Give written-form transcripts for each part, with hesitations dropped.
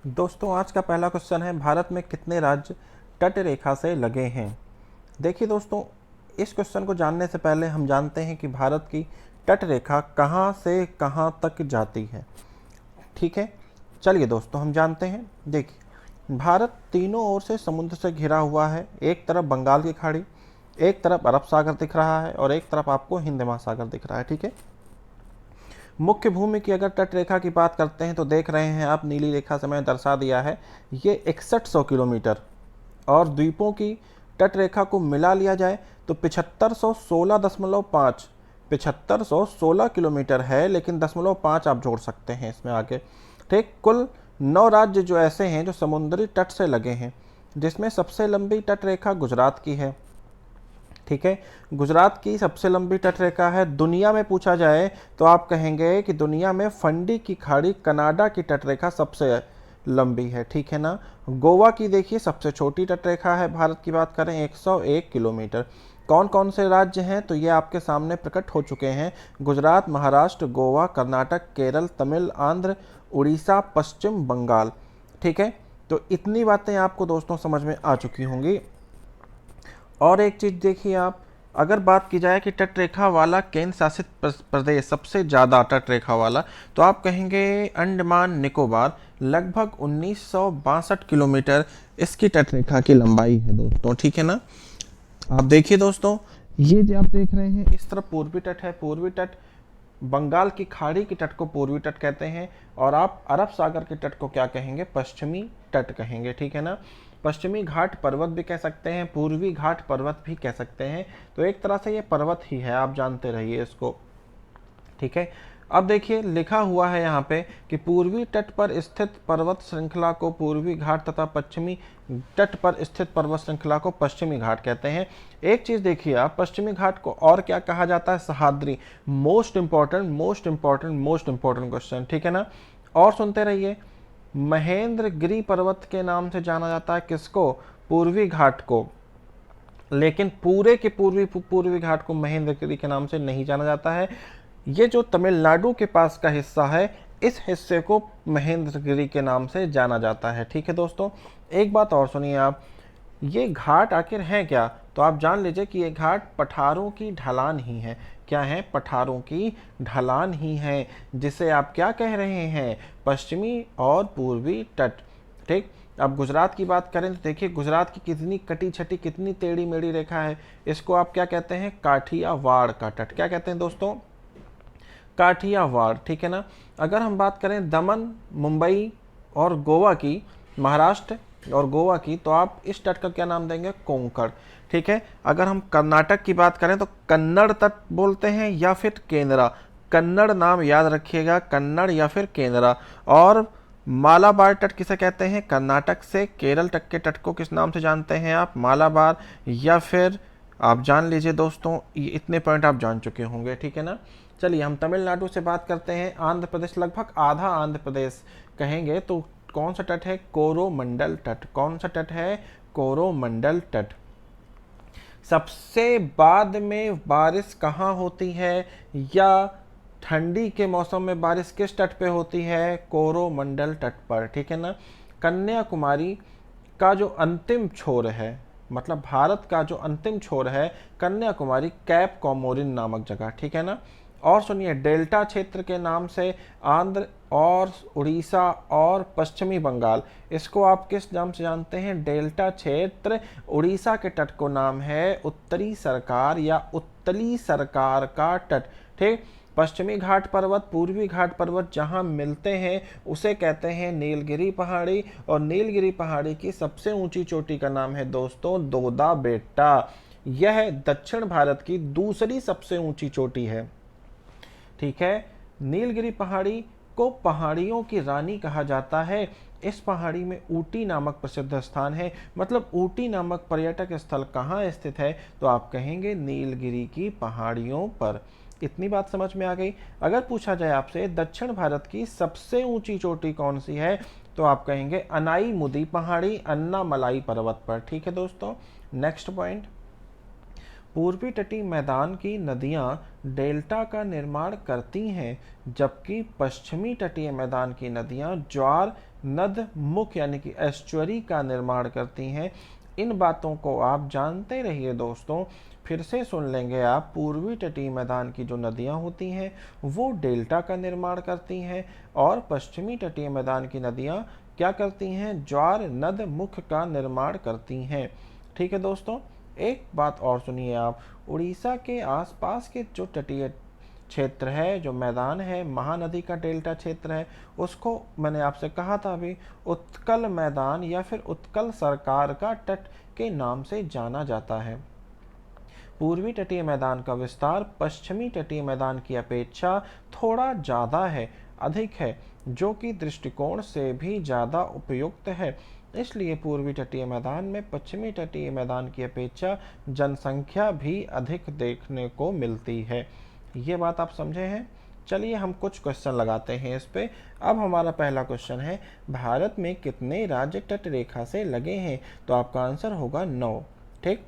दोस्तों आज का पहला क्वेश्चन है, भारत में कितने राज्य तट रेखा से लगे हैं। देखिए दोस्तों, इस क्वेश्चन को जानने से पहले हम जानते हैं कि भारत की तट रेखा कहाँ से कहाँ तक जाती है। ठीक है, चलिए दोस्तों हम जानते हैं। देखिए, भारत तीनों ओर से समुद्र से घिरा हुआ है। एक तरफ बंगाल की खाड़ी, एक तरफ अरब सागर दिख रहा है और एक तरफ आपको हिंद महासागर दिख रहा है। ठीक है, मुख्य भूमि की अगर तट रेखा की बात करते हैं तो देख रहे हैं आप, नीली रेखा से मैंने दर्शा दिया है, ये 6100 किलोमीटर। और द्वीपों की तट रेखा को मिला लिया जाए तो 7516.5 7516 किलोमीटर है, लेकिन 0.5 आप जोड़ सकते हैं इसमें आगे। ठीक, कुल 9 राज्य जो ऐसे हैं जो समुद्री तट से लगे हैं, जिसमें सबसे लंबी तट रेखा गुजरात की है। ठीक है, गुजरात की सबसे लंबी तट रेखा है। दुनिया में पूछा जाए तो आप कहेंगे कि दुनिया में फंडी की खाड़ी कनाडा की तट रेखा सबसे लंबी है। ठीक है ना। गोवा की देखिए सबसे छोटी तट रेखा है, भारत की बात करें 101 किलोमीटर। कौन कौन से राज्य हैं तो ये आपके सामने प्रकट हो चुके हैं। गुजरात, महाराष्ट्र, गोवा, कर्नाटक, केरल, तमिल, आंध्र, उड़ीसा, पश्चिम बंगाल। ठीक है, तो इतनी बातें आपको दोस्तों समझ में आ चुकी होंगी। और एक चीज़ देखिए आप, अगर बात की जाए कि तट रेखा वाला केंद्र शासित प्रदेश सबसे ज़्यादा तट रेखा वाला, तो आप कहेंगे अंडमान निकोबार। लगभग 1962 किलोमीटर इसकी तट रेखा की लंबाई है दोस्तों। ठीक है ना। आप देखिए दोस्तों, ये जो आप देख रहे हैं इस तरफ पूर्वी तट है। पूर्वी तट बंगाल की खाड़ी के तट को पूर्वी तट कहते हैं, और आप अरब सागर के तट को क्या कहेंगे, पश्चिमी तट कहेंगे। ठीक है ना। पश्चिमी घाट पर्वत भी कह सकते हैं, पूर्वी घाट पर्वत भी कह सकते हैं। तो एक तरह से ये पर्वत ही है, आप जानते रहिए इसको। ठीक है, अब देखिए लिखा हुआ है यहाँ पे कि पूर्वी तट पर स्थित पर्वत श्रृंखला को पूर्वी घाट तथा पश्चिमी तट पर स्थित पर्वत श्रृंखला को पश्चिमी घाट कहते हैं। एक चीज देखिए आप, पश्चिमी घाट को और क्या कहा जाता है, Sahyadri. Most important most important most important question. ठीक है ना। और सुनते रहिए, महेंद्रगिरी पर्वत के नाम से जाना जाता है किसको, पूर्वी घाट को। लेकिन पूरे के पूर्वी घाट को महेंद्रगिरी के नाम से नहीं जाना जाता है। ये जो तमिलनाडु के पास का हिस्सा है, इस हिस्से को महेंद्रगिरी के नाम से जाना जाता है। ठीक है दोस्तों, एक बात और सुनिए आप, ये घाट आखिर हैं क्या, तो आप जान लीजिए कि ये घाट पठारों की ढलान ही है। क्या है, पठारों की ढलान ही है, जिसे आप क्या कह रहे हैं, पश्चिमी और पूर्वी तट। ठीक, अब गुजरात की बात करें तो देखिए गुजरात की कितनी कटी छटी, कितनी टेढ़ी मेढ़ी रेखा है। इसको आप क्या कहते हैं, काठियावाड़ का तट। क्या कहते हैं दोस्तों, काठियावाड़। ठीक है ना। अगर हम बात करें दमन, मुंबई और गोवा की, महाराष्ट्र और गोवा की, तो आप इस तट का क्या नाम देंगे, कोंकण। ठीक है, अगर हम कर्नाटक की बात करें तो कन्नड़ तट बोलते हैं या फिर केंद्रा। कन्नड़ नाम याद रखिएगा, कन्नड़ या फिर केंद्रा। और मालाबार तट किसे कहते हैं, कर्नाटक से केरल तक के तट को किस नाम से जानते हैं आप, मालाबार। या फिर आप जान लीजिए दोस्तों, ये इतने पॉइंट आप जान चुके होंगे। ठीक है ना। चलिए हम तमिलनाडु से बात करते हैं। आंध्र प्रदेश, लगभग आधा आंध्र प्रदेश कहेंगे तो कौन सा तट है, कोरोमंडल तट। कौन सा तट है, कोरोमंडल तट। सबसे बाद में बारिश कहाँ होती है, या ठंडी के मौसम में बारिश किस तट पे होती है, कोरोमंडल तट पर। ठीक है ना। कन्याकुमारी का जो अंतिम छोर है, मतलब भारत का जो अंतिम छोर है, कन्याकुमारी, कैप कॉमोरिन नामक जगह। ठीक है ना। और सुनिए, डेल्टा क्षेत्र के नाम से आंध्र और उड़ीसा और पश्चिमी बंगाल, इसको आप किस नाम से जानते हैं, डेल्टा क्षेत्र। उड़ीसा के तट को नाम है उत्तरी सरकार या उत्तली सरकार का तट। ठीक, पश्चिमी घाट पर्वत, पूर्वी घाट पर्वत जहां मिलते हैं उसे कहते हैं नीलगिरी पहाड़ी। और नीलगिरी पहाड़ी की सबसे ऊंची चोटी का नाम है दोस्तों दोदा बेटा। यह दक्षिण भारत की दूसरी सबसे ऊंची चोटी है। ठीक है, नीलगिरी पहाड़ी को पहाड़ियों की रानी कहा जाता है। इस पहाड़ी में ऊटी नामक प्रसिद्ध स्थान है। मतलब ऊटी नामक पर्यटक स्थल कहाँ स्थित है, तो आप कहेंगे नीलगिरी की पहाड़ियों पर। इतनी बात समझ में आ गई। अगर पूछा जाए आपसे दक्षिण भारत की सबसे ऊंची चोटी कौन सी है, तो आप कहेंगे अनाई मुदी पहाड़ी, अन्ना मलाई पर्वत पर। ठीक है दोस्तों, नेक्स्ट पॉइंट, पूर्वी तटीय मैदान की नदियां डेल्टा का निर्माण करती हैं, जबकि पश्चिमी तटीय मैदान की नदियां ज्वार नद मुख यानी कि एस्चुअरी का निर्माण करती हैं। इन बातों को आप जानते रहिए दोस्तों। फिर से सुन लेंगे आप, पूर्वी तटीय मैदान की जो नदियां होती हैं वो डेल्टा का निर्माण करती हैं, और पश्चिमी तटीय मैदान की नदियां क्या करती हैं, ज्वार नद मुख का निर्माण करती हैं। ठीक है दोस्तों, एक बात और सुनिए आप, उड़ीसा के आसपास के जो तटीय क्षेत्र है, जो मैदान है, महानदी का डेल्टा क्षेत्र है, उसको मैंने आपसे कहा था अभी, उत्कल मैदान या फिर उत्कल सरकार का तट के नाम से जाना जाता है। पूर्वी तटीय मैदान का विस्तार पश्चिमी तटीय मैदान की अपेक्षा थोड़ा ज़्यादा है, अधिक है, जो कि दृष्टिकोण से भी ज़्यादा उपयुक्त है। इसलिए पूर्वी तटीय मैदान में पश्चिमी तटीय मैदान की अपेक्षा जनसंख्या भी अधिक देखने को मिलती है। ये बात आप समझे हैं। चलिए हम कुछ क्वेश्चन लगाते हैं इस पे। अब हमारा पहला क्वेश्चन है, भारत में कितने राज्य तट रेखा से लगे हैं? तो आपका आंसर होगा 9। ठीक,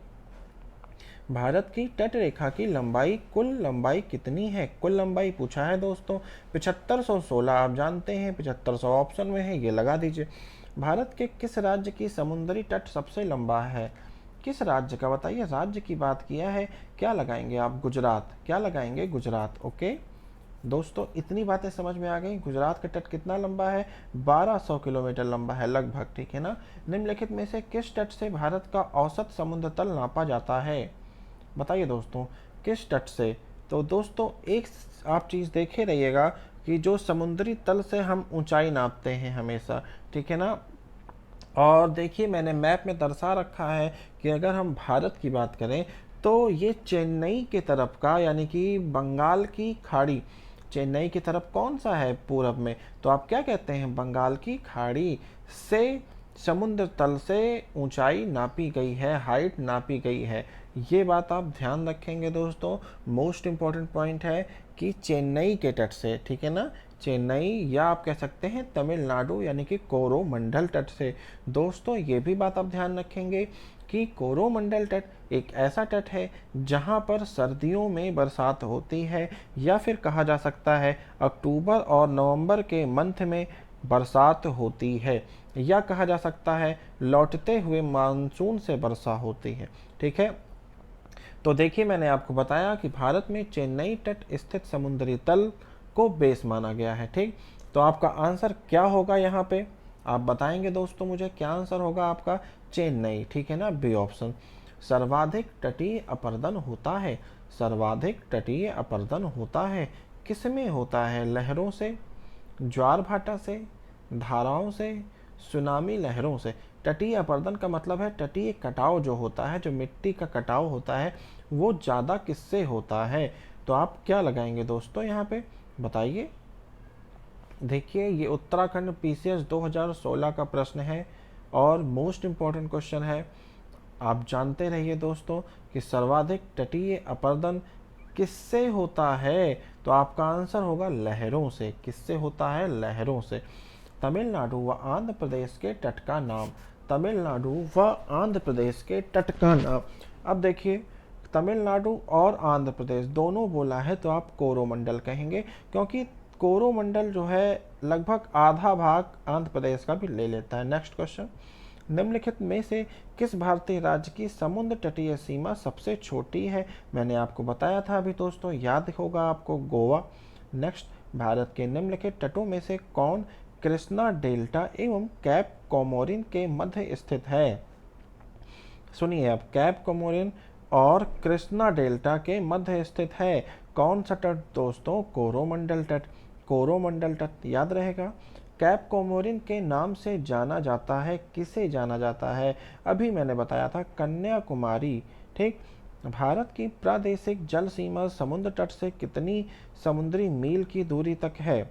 भारत की तट रेखा की लंबाई, कुल लंबाई कितनी है? कुल लंबाई पूछा है दोस्तों 7516। आप जानते हैं 7500 ऑप्शन में है, ये लगा दीजिए। भारत के किस राज्य की समुद्री तट सबसे लंबा है? किस राज्य का बताइए, राज्य की बात किया है, क्या लगाएंगे आप? गुजरात। क्या लगाएंगे? गुजरात। ओके दोस्तों, इतनी बातें समझ में आ गई। गुजरात का तट कितना लंबा है? 1200 किलोमीटर लंबा है लगभग। ठीक है ना। निम्नलिखित में से किस तट से भारत का औसत समुद्र तल नापा जाता है? बताइए दोस्तों, किस तट से? तो दोस्तों एक आप चीज़ देखे रहिएगा कि जो समुद्री तल से हम ऊंचाई नापते हैं हमेशा, ठीक है ना। और देखिए मैंने मैप में दर्शा रखा है कि अगर हम भारत की बात करें तो ये चेन्नई के तरफ का, यानी कि बंगाल की खाड़ी, चेन्नई की तरफ कौन सा है पूरब में? तो आप क्या कहते हैं, बंगाल की खाड़ी से समुद्र तल से ऊंचाई नापी गई है, हाइट नापी गई है। ये बात आप ध्यान रखेंगे दोस्तों। मोस्ट इम्पॉर्टेंट पॉइंट है कि चेन्नई के तट से, ठीक है ना, चेन्नई या आप कह सकते हैं तमिलनाडु यानी कि कोरोमंडल तट से। दोस्तों ये भी बात आप ध्यान रखेंगे कि कोरोमंडल तट एक ऐसा तट है जहां पर सर्दियों में बरसात होती है, या फिर कहा जा सकता है अक्टूबर और नवंबर के मंथ में बरसात होती है, या कहा जा सकता है लौटते हुए मानसून से वर्षा होती है। ठीक है, तो देखिए मैंने आपको बताया कि भारत में चेन्नई तट स्थित समुद्री तल को बेस माना गया है। ठीक, तो आपका आंसर क्या होगा यहाँ पे आप बताएंगे दोस्तों मुझे, क्या आंसर होगा आपका? चेन्नई। ठीक है ना, बी ऑप्शन। सर्वाधिक तटीय अपरदन होता है, सर्वाधिक तटीय अपरदन होता है किसमें होता है? लहरों से, ज्वार भाटा से, धाराओं से, सुनामी लहरों से। तटीय अपरदन का मतलब है तटीय कटाव जो होता है, जो मिट्टी का कटाव होता है, वो ज़्यादा किससे होता है? तो आप क्या लगाएंगे दोस्तों यहाँ पे बताइए। देखिए ये उत्तराखंड पीसीएस 2016 का प्रश्न है और मोस्ट इम्पॉर्टेंट क्वेश्चन है। आप जानते रहिए दोस्तों कि सर्वाधिक तटीय अपरदन किससे होता है? तो आपका आंसर होगा लहरों से। किससे होता है? लहरों से। तमिलनाडु व आंध्र प्रदेश के तट का नाम, तमिलनाडु व आंध्र प्रदेश के तट का नाम। अब देखिए तमिलनाडु और आंध्र प्रदेश दोनों बोला है तो आप कोरोमंडल कहेंगे, क्योंकि कोरोमंडल जो है लगभग आधा भाग आंध्र प्रदेश का भी ले लेता है। नेक्स्ट क्वेश्चन, निम्नलिखित में से किस भारतीय राज्य की समुद्र तटीय सीमा सबसे छोटी है? मैंने आपको बताया था अभी दोस्तों, याद होगा आपको, गोवा। नेक्स्ट, भारत के निम्नलिखित तटों में से कौन कृष्णा डेल्टा एवं कैप कोमोरिन के मध्य स्थित है? सुनिए अब, कैप कोमोरिन और कृष्णा डेल्टा के मध्य स्थित है कौन सा तट दोस्तों? कोरोमंडल तट। कोरोमंडल तट याद रहेगा। कैप कोमोरिन के नाम से जाना जाता है, किसे जाना जाता है? अभी मैंने बताया था, कन्याकुमारी। ठीक, भारत की प्रादेशिक जल सीमा समुद्र तट से कितनी समुद्री मील की दूरी तक है?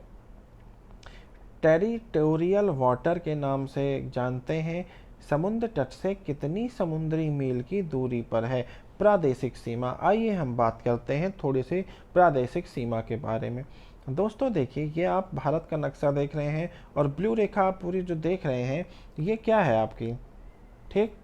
टेरिटोरियल वाटर के नाम से जानते हैं। समुद्र तट से कितनी समुद्री मील की दूरी पर है प्रादेशिक सीमा? आइए हम बात करते हैं थोड़ी सी प्रादेशिक सीमा के बारे में। दोस्तों देखिए, ये आप भारत का नक्शा देख रहे हैं और ब्लू रेखा आप पूरी जो देख रहे हैं ये क्या है आपकी? ठीक,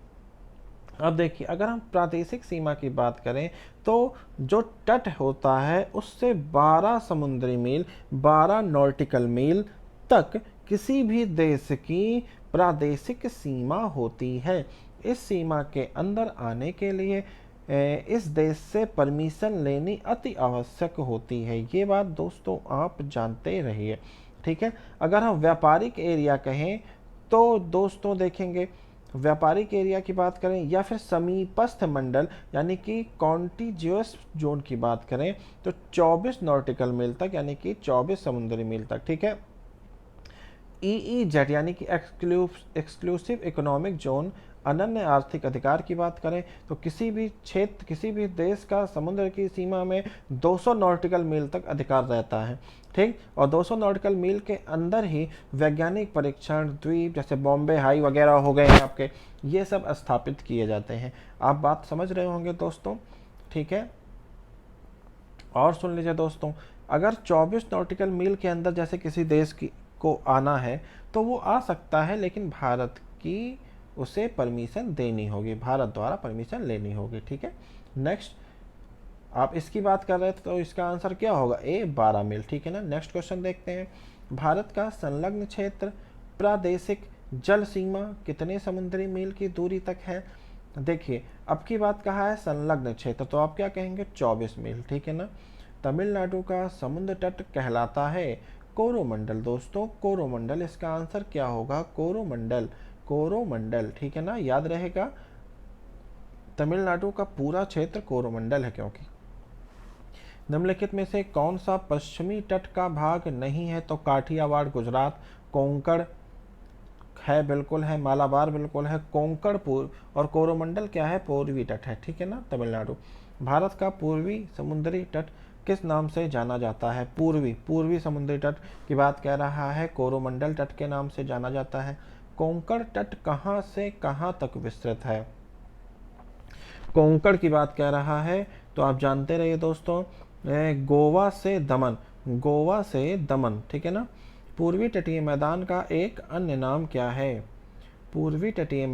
अब देखिए, अगर हम प्रादेशिक सीमा की बात करें तो जो तट होता है उससे 12 समुद्री मील, 12 नॉटिकल मील तक किसी भी देश की प्रादेशिक सीमा होती है। इस सीमा के अंदर आने के लिए इस देश से परमिशन लेनी अति आवश्यक होती है। ये बात दोस्तों आप जानते रहिए, ठीक है। अगर हम व्यापारिक एरिया कहें तो दोस्तों देखेंगे, व्यापारिक एरिया की बात करें या फिर समीपस्थ मंडल यानी कि कॉन्टिजियस जोन की बात करें तो 24 नॉटिकल मील तक यानी कि 24 समुद्री मील तक, ठीक है। EEZ यानी कि एक्सक्लूसिव इकोनॉमिक जोन, अनन्य आर्थिक अधिकार की बात करें तो किसी भी क्षेत्र, किसी भी देश का समुद्र की सीमा में 200 नॉटिकल मील तक अधिकार रहता है, ठीक। और 200 नॉटिकल मील के अंदर ही वैज्ञानिक परीक्षण द्वीप जैसे बॉम्बे हाई वगैरह हो गए हैं आपके, ये सब स्थापित किए जाते हैं। आप बात समझ रहे होंगे दोस्तों, ठीक है। और सुन लीजिए दोस्तों, अगर 24 नॉटिकल मील के अंदर जैसे किसी देश की को आना है तो वो आ सकता है, लेकिन भारत की उसे परमिशन देनी होगी, भारत द्वारा परमिशन लेनी होगी, ठीक है। नेक्स्ट, आप इसकी बात कर रहे थे तो इसका आंसर क्या होगा? ए 12 मील, ठीक है ना। नेक्स्ट क्वेश्चन देखते हैं, भारत का संलग्न क्षेत्र प्रादेशिक जल सीमा कितने समुद्री मील की दूरी तक है? देखिए, अब की बात कहा है संलग्न क्षेत्र, तो आप क्या कहेंगे? 24 मील, ठीक है ना। तमिलनाडु का समुद्र तट कहलाता है कोरोमंडल। दोस्तों कोरोमंडल, इसका आंसर क्या होगा? कोरोमंडल, कोरोमंडल, ठीक है ना, याद रहेगा। तमिलनाडु का पूरा क्षेत्र कोरोमंडल है। क्योंकि निम्नलिखित में से कौन सा पश्चिमी तट का भाग नहीं है? तो काठियावाड़ गुजरात, कोंकण है बिल्कुल है, मालाबार बिल्कुल है, कोंकण पूर्व, और कोरोमंडल क्या है? पूर्वी तट है, ठीक है ना, तमिलनाडु। भारत का पूर्वी समुद्री तट किस नाम से जाना जाता है? पूर्वी समुद्री तट की बात कह रहा है, कोरोमंडल तट के नाम से जाना जाता है। कोंकण तट कहाँ से कहाँ तक विस्तृत है? कोंकण की बात कह रहा है तो आप जानते रहिए दोस्तों, गोवा से दमन, गोवा से दमन, ठीक है ना। पूर्वी तटीय मैदान का एक अन्य नाम क्या है? पूर्वी तटीय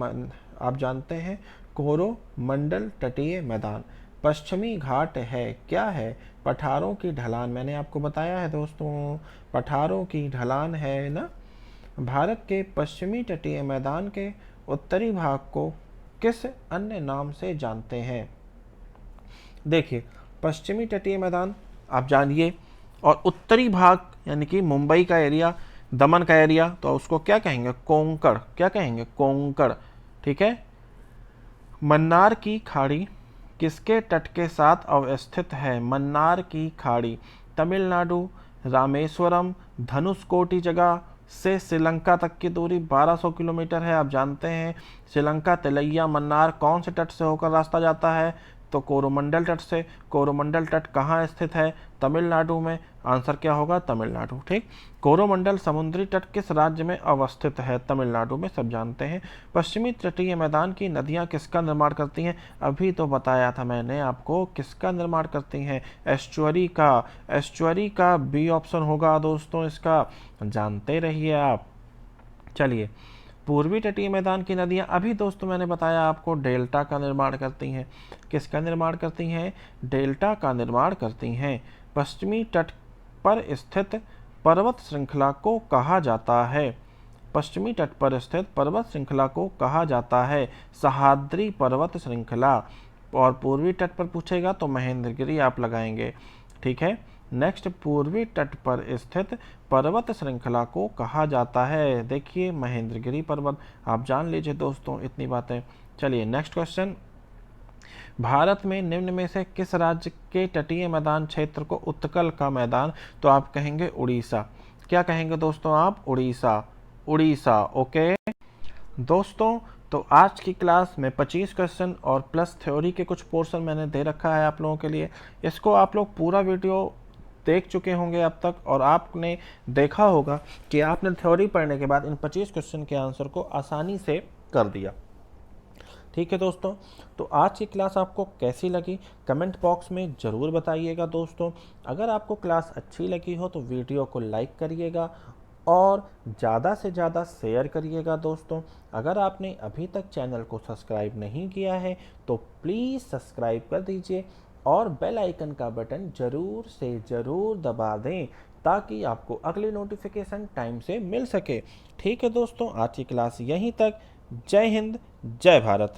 आप जानते हैं कोरोमंडल तटीय मैदान। पश्चिमी घाट है, क्या है? पठारों की ढलान, मैंने आपको बताया है दोस्तों, पठारों की ढलान है ना। भारत के पश्चिमी तटीय मैदान के उत्तरी भाग को किस अन्य नाम से जानते हैं? देखिए, पश्चिमी तटीय मैदान आप जानिए, और उत्तरी भाग यानी कि मुंबई का एरिया, दमन का एरिया, तो उसको क्या कहेंगे? कोंकण, क्या कहेंगे? कोंकण, ठीक है। मन्नार की खाड़ी किसके तट के साथ अवस्थित है? मन्नार की खाड़ी तमिलनाडु, रामेश्वरम, धनुषकोटी जगह से श्रीलंका तक की दूरी 1200 किलोमीटर है। आप जानते हैं श्रीलंका, तिलैया, मन्नार कौन से तट से होकर रास्ता जाता है? तो कोरोमंडल तट से। कोरोमंडल तट कहाँ स्थित है? तमिलनाडु में। आंसर क्या होगा? तमिलनाडु, ठीक। कोरोमंडल समुद्री तट किस राज्य में अवस्थित है? तमिलनाडु में, सब जानते हैं। पश्चिमी तटीय मैदान की नदियाँ किसका निर्माण करती हैं? अभी तो बताया था मैंने आपको, किसका निर्माण करती हैं? एस्चुअरी का। एस्चुअरी का बी ऑप्शन होगा दोस्तों इसका, जानते रहिए आप। चलिए, पूर्वी तटीय मैदान की नदियां अभी दोस्तों मैंने बताया आपको डेल्टा का निर्माण करती हैं। किसका निर्माण करती हैं? डेल्टा का निर्माण करती हैं। पश्चिमी तट पर स्थित पर्वत श्रृंखला को कहा जाता है? पश्चिमी तट पर स्थित पर्वत श्रृंखला को कहा जाता है सह्याद्री पर्वत श्रृंखला। और पूर्वी तट पर पूछेगा तो महेंद्रगिरी आप लगाएंगे, ठीक है। नेक्स्ट, पूर्वी तट पर स्थित पर्वत श्रृंखला को कहा जाता है? देखिए महेंद्रगिरी पर्वत, आप जान लीजिए दोस्तों इतनी बातें। चलिए नेक्स्ट क्वेश्चन, भारत में निम्न में से किस राज्य के तटीय मैदान क्षेत्र को उत्कल का मैदान? तो आप कहेंगे उड़ीसा। क्या कहेंगे दोस्तों आप? उड़ीसा, उड़ीसा, ओके दोस्तों। तो आज की क्लास में 25 क्वेश्चन और प्लस थ्योरी के कुछ पोर्शन मैंने दे रखा है आप लोगों के लिए। इसको आप लोग पूरा वीडियो देख चुके होंगे अब तक, और आपने देखा होगा कि आपने थ्योरी पढ़ने के बाद इन 25 क्वेश्चन के आंसर को आसानी से कर दिया, ठीक है दोस्तों। तो आज की क्लास आपको कैसी लगी कमेंट बॉक्स में ज़रूर बताइएगा दोस्तों। अगर आपको क्लास अच्छी लगी हो तो वीडियो को लाइक करिएगा और ज़्यादा से ज़्यादा शेयर करिएगा दोस्तों। अगर आपने अभी तक चैनल को सब्सक्राइब नहीं किया है तो प्लीज़ सब्सक्राइब कर दीजिए और बेल आइकन का बटन ज़रूर से ज़रूर दबा दें ताकि आपको अगली नोटिफिकेशन टाइम से मिल सके। ठीक है दोस्तों, आज की क्लास यहीं तक। जय हिंद, जय भारत।